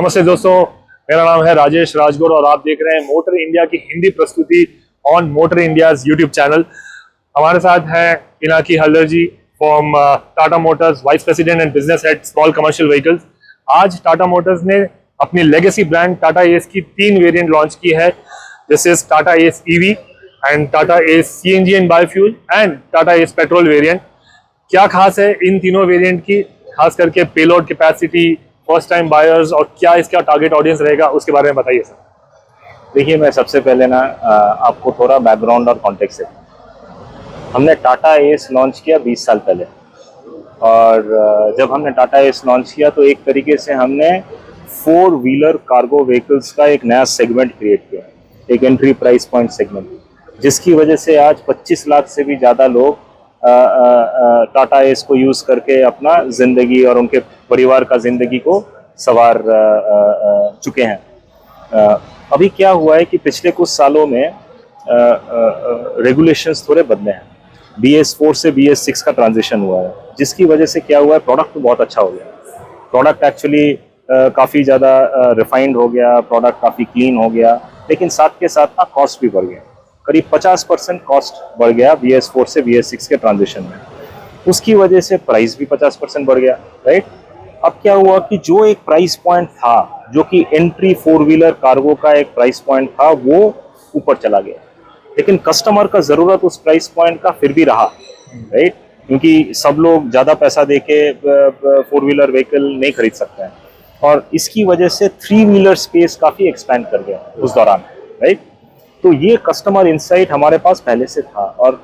नमस्ते दोस्तों, मेरा नाम है राजेश राजगुरु और आप देख रहे हैं मोटर इंडिया की हिंदी प्रस्तुति on motor India YouTube channel. हमारे साथ है Pinaki Haldar ji from Tata Motors, vice president and business head small commercial vehicles. आज टाटा मोटर्स ने अपनी लेगेसी ब्रांड टाटा एस की 3 वेरिएंट लॉन्च की है। This is Tata S EV and Tata S CNG and biofuel and Tata S petrol variant. क्या खास है इन तीनों वेरिएंट की, खास करके payload capacity, first time buyers और क्या इसका टारगेट ऑडियंस रहेगा, उसके बारे में बताइए सर। देखिए, मैं सबसे पहले ना आपको थोड़ा बैकग्राउंड और कॉन्टेक्स्ट है। हमने टाटा एस लॉन्च किया 20 साल पहले और जब हमने टाटा एस लॉन्च किया तो एक तरीके से हमने 4 व्हीलर कार्गो व्हीकल्स का एक नया सेगमेंट क्रिएट किया, एक एंट्री प्राइस पॉइंट सेगमेंट, जिसकी वजह से आज 25 लाख से भी ज़्यादा लोग टाटा एस को यूज़ करके अपना ज़िंदगी और उनके परिवार का ज़िंदगी को सवार चुके हैं। अभी क्या हुआ है कि पिछले कुछ सालों में रेगुलेशंस थोड़े बदले हैं। BS4 से BS6 का ट्रांजिशन हुआ है, जिसकी वजह से क्या हुआ है, प्रोडक्ट तो बहुत अच्छा हो गया। प्रोडक्ट एक्चुअली काफ़ी ज़्यादा रिफाइंड हो गया, प्रोडक्ट काफ़ी क्लीन हो गया, लेकिन साथ के साथ ना कॉस्ट भी बढ़ गया। करीब 50% कॉस्ट बढ़ गया BS4 से BS6 के ट्रांजिशन में। उसकी वजह से प्राइस भी 50% बढ़ गया, राइट। अब क्या हुआ कि जो एक प्राइस पॉइंट था, जो कि एंट्री 4 व्हीलर कार्गो का एक प्राइस पॉइंट था, वो ऊपर चला गया, लेकिन कस्टमर का ज़रूरत उस प्राइस पॉइंट का फिर भी रहा, राइट, क्योंकि सब लोग ज़्यादा पैसा देके 4 व्हीलर व्हीकल नहीं खरीद सकते हैं और इसकी वजह से 3 व्हीलर स्पेस काफ़ी एक्सपैंड कर गया उस दौरान, राइट। तो ये कस्टमर इंसाइट हमारे पास पहले से था और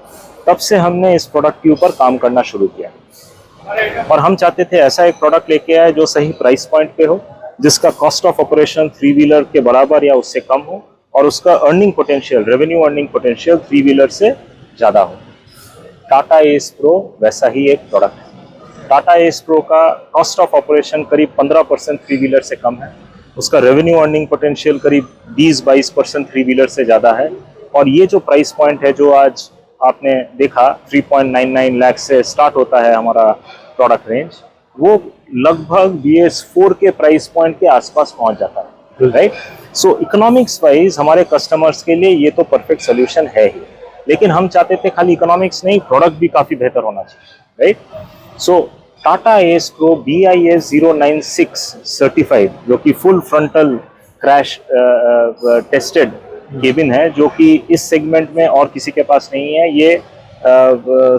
तब से हमने इस प्रोडक्ट के ऊपर काम करना शुरू किया और हम चाहते थे ऐसा एक प्रोडक्ट लेके आए जो सही प्राइस पॉइंट पे हो, जिसका कॉस्ट ऑफ ऑपरेशन 3 व्हीलर के बराबर या उससे कम हो और उसका earning potential, revenue earning potential 3 wheeler से ज़्यादा हो। टाटा एस प्रो वैसा ही एक प्रोडक्ट है। टाटा एस प्रो का कॉस्ट ऑफ ऑपरेशन करीब 15% 3 व्हीलर से कम है, उसका रेवेन्यू अर्निंग पोटेंशियल करीब 20-22% 3 व्हीलर से ज़्यादा है और ये जो प्राइस पॉइंट है जो आज आपने देखा 3.99 लाख से स्टार्ट होता है हमारा प्रोडक्ट रेंज, वो लगभग BS4 के प्राइस पॉइंट के आसपास पहुंच जाता है, राइट। सो इकोनॉमिक्स वाइज हमारे कस्टमर्स के लिए ये तो परफेक्ट सोल्यूशन है ही, लेकिन हम चाहते थे खाली इकोनॉमिक्स नहीं, प्रोडक्ट भी काफ़ी बेहतर होना चाहिए, right. So Tata Ace Pro BIS 096 certified, जो कि full frontal crash tested cabin है, जो कि इस सेगमेंट में और किसी के पास नहीं है। ये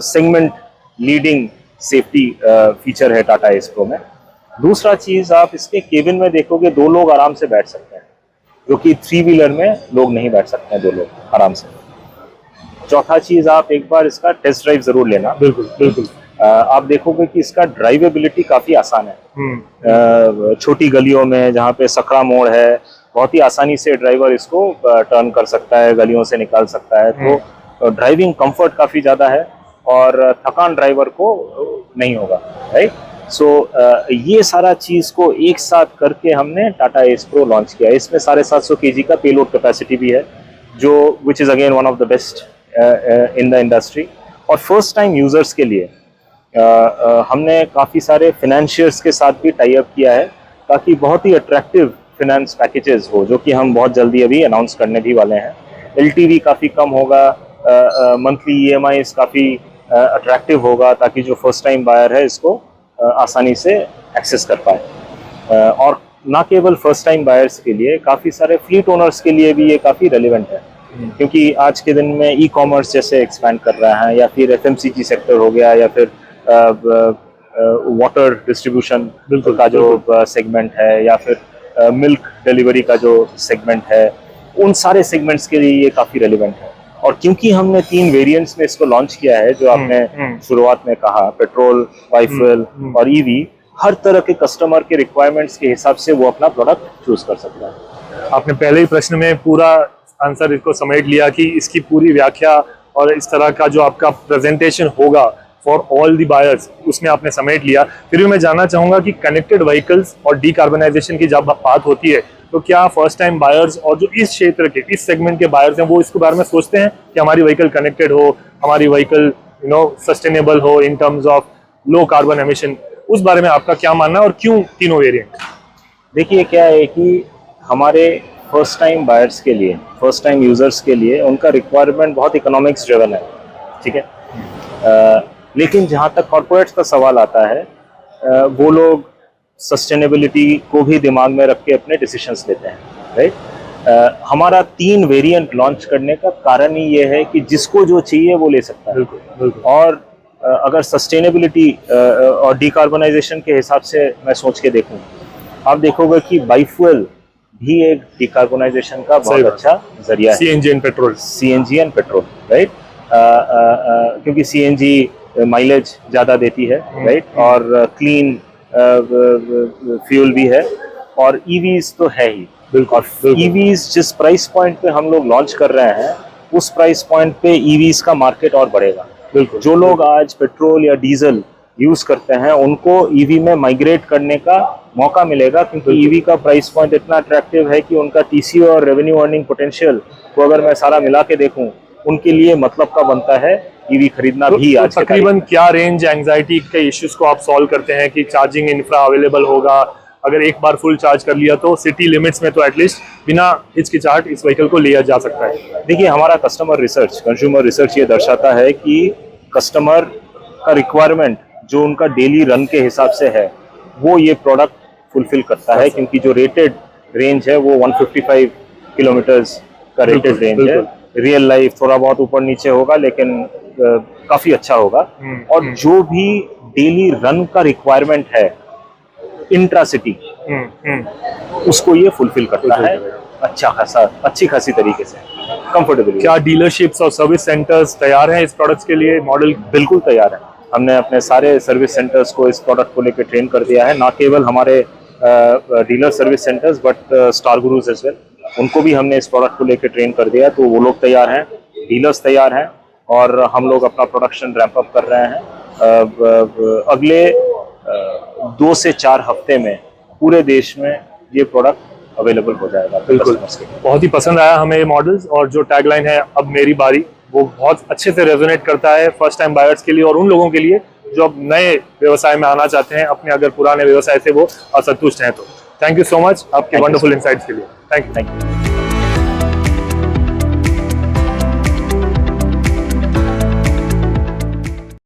सेगमेंट लीडिंग सेफ्टी फीचर है टाटा एस प्रो में। दूसरा चीज़, आप इसके केबिन में देखोगे 2 लोग आराम से बैठ सकते हैं, जो कि 3 व्हीलर में लोग नहीं बैठ सकते हैं 2 लोग आराम से। चौथा चीज़, आप एक बार इसका टेस्ट ड्राइव ज़रूर लेना। बिल्कुल बिल्कुल। आप देखोगे कि इसका ड्राइवेबिलिटी काफ़ी आसान है। छोटी गलियों में जहाँ पे सकरा मोड़ है, बहुत ही आसानी से ड्राइवर इसको टर्न कर सकता है, गलियों से निकाल सकता है। तो ड्राइविंग कंफर्ट काफ़ी ज़्यादा है और थकान ड्राइवर को नहीं होगा, राइट। सो ये सारा चीज़ को एक साथ करके हमने टाटा एस प्रो लॉन्च किया। इसमें 750 kg का पेलोड कैपेसिटी भी है, जो which is again one of the best in the industry. और फर्स्ट टाइम यूज़र्स के लिए हमने काफ़ी सारे फिनेंशियर्स के साथ भी टाई अप किया है, ताकि बहुत ही अट्रैक्टिव फिनेंस पैकेजेस हो, जो कि हम बहुत जल्दी अभी अनाउंस करने भी वाले हैं। LTV काफ़ी कम होगा, मंथली EMIs काफ़ी अट्रैक्टिव होगा, ताकि जो फर्स्ट टाइम बायर है इसको आसानी से एक्सेस कर पाए। और ना केवल फर्स्ट टाइम बायर्स के लिए, काफ़ी सारे फ्लीट ओनर्स के लिए भी ये काफ़ी रेलिवेंट है, क्योंकि आज के दिन में ई-कॉमर्स जैसे एक्सपैंड कर रहा है, या फिर FMCG सेक्टर हो गया, या फिर वाटर डिस्ट्रीब्यूशन का जो सेगमेंट है, या फिर मिल्क डिलीवरी का जो सेगमेंट है, उन सारे सेगमेंट्स के लिए ये काफ़ी रेलिवेंट है। और क्योंकि हमने 3 वेरिएंट्स में इसको लॉन्च किया है, जो आपने शुरुआत में कहा, पेट्रोल, बाईफ्यूल और EV, हर तरह के कस्टमर के रिक्वायरमेंट्स के हिसाब से वो अपना प्रोडक्ट चूज कर सकता है। आपने पहले ही प्रश्न में पूरा आंसर इसको समेट लिया कि इसकी पूरी व्याख्या और इस तरह का जो आपका प्रेजेंटेशन होगा फॉर ऑल दी बायर्स, उसमें आपने समेट लिया। फिर भी मैं जानना चाहूँगा कि कनेक्टेड व्हीकल्स और डीकार्बनाइजेशन की जब बात होती है, तो क्या फर्स्ट टाइम बायर्स और जो इस क्षेत्र के, इस सेगमेंट के बायर्स हैं, वो इसके बारे में सोचते हैं कि हमारी व्हीकल कनेक्टेड हो, हमारी व्हीकल सस्टेनेबल हो in terms of low carbon emission? उस बारे में आपका क्या मानना है और क्यों तीनों वेरिएंट? देखिए क्या है कि हमारे फर्स्ट टाइम बायर्स के लिए, फर्स्ट टाइम यूजर्स के लिए उनका रिक्वायरमेंट बहुत इकोनॉमिक्स ड्रिवन है, ठीक है। लेकिन जहाँ तक कॉर्पोरेट्स का सवाल आता है, वो लोग सस्टेनेबिलिटी को भी दिमाग में रख के अपने डिसीजंस लेते हैं, राइट। हमारा 3 वेरिएंट लॉन्च करने का कारण ही ये है कि जिसको जो चाहिए वो ले सकता है। बिल्कुल बिल्कुल। और अगर सस्टेनेबिलिटी और डिकार्बनाइजेशन के हिसाब से मैं सोच के देखूं, आप देखोगे कि बाईफ्यूल भी एक डिकार्बनाइजेशन का बहुत अच्छा जरिया है। CNG and petrol, CNG and petrol, right. क्योंकि सीएनजी माइलेज ज़्यादा देती है, राइट, और क्लीन फ्यूल भी है, और ईवीज तो है ही। बिल्कुल। और ईवीज जिस प्राइस पॉइंट पे हम लोग लॉन्च कर रहे हैं, उस प्राइस पॉइंट पे ईवीज का मार्केट और बढ़ेगा। बिल्कुल। जो लोग आज पेट्रोल या डीजल यूज करते हैं उनको ईवी में माइग्रेट करने का मौका मिलेगा, क्योंकि ईवी का प्राइस पॉइंट इतना अट्रैक्टिव है कि उनका टीसीओ और रेवेन्यू अर्निंग पोटेंशियल को अगर मैं सारा मिला के देखूं, उनके लिए मतलब का बनता है ईवी खरीदना भी। आज के तकरीबन क्या रेंज एंजाइटी के इश्यूज को आप सॉल्व करते हैं कि चार्जिंग इंफ्रा अवेलेबल होगा, अगर एक बार फुल चार्ज कर लिया तो सिटी लिमिट्स में तो एटलीस्ट बिना हिचकिचाहट इस व्हीकल को लिया जा सकता है? देखिए, हमारा कस्टमर रिसर्च, कंज्यूमर रिसर्च ये दर्शाता है कि कस्टमर का रिक्वायरमेंट जो उनका डेली रन के हिसाब से है, वो ये प्रोडक्ट फुलफिल करता है, क्योंकि जो रेटेड रेंज है वो 155 किलोमीटर्स का रेटेड रेंज है। रियल लाइफ थोड़ा बहुत ऊपर नीचे होगा, लेकिन काफी अच्छा होगा। और जो भी डेली रन का रिक्वायरमेंट है इंट्रा सिटी, उसको ये फुलफिल करता है अच्छी खासी तरीके से, कंफर्टेबली। क्या डीलरशिप्स और सर्विस सेंटर्स तैयार हैं इस प्रोडक्ट्स के लिए? मॉडल बिल्कुल तैयार है। हमने अपने सारे सर्विस सेंटर्स को इस प्रोडक्ट को लेकर ट्रेन कर दिया है, ना केवल हमारे dealer service centres but star gurus as well, उनको भी हमने इस प्रोडक्ट को लेकर ट्रेन कर दिया। तो वो लोग तैयार हैं, डीलर्स तैयार हैं, और हम लोग अपना प्रोडक्शन रैंप अप कर रहे हैं। अगले 2 से 4 हफ्ते में पूरे देश में ये प्रोडक्ट अवेलेबल हो जाएगा। बिल्कुल, बहुत ही पसंद आया हमें ये मॉडल्स, और जो टैगलाइन है अब मेरी बारी, वो बहुत अच्छे से रेजोनेट करता है फर्स्ट टाइम बायर्स के लिए और उन लोगों के लिए जो अब नए व्यवसाय में आना चाहते हैं, अपने अगर पुराने व्यवसाय से वो असंतुष्ट हैं तो। थैंक यू सो मच आपके वंडरफुल इनसाइट्स के लिए। Thank you.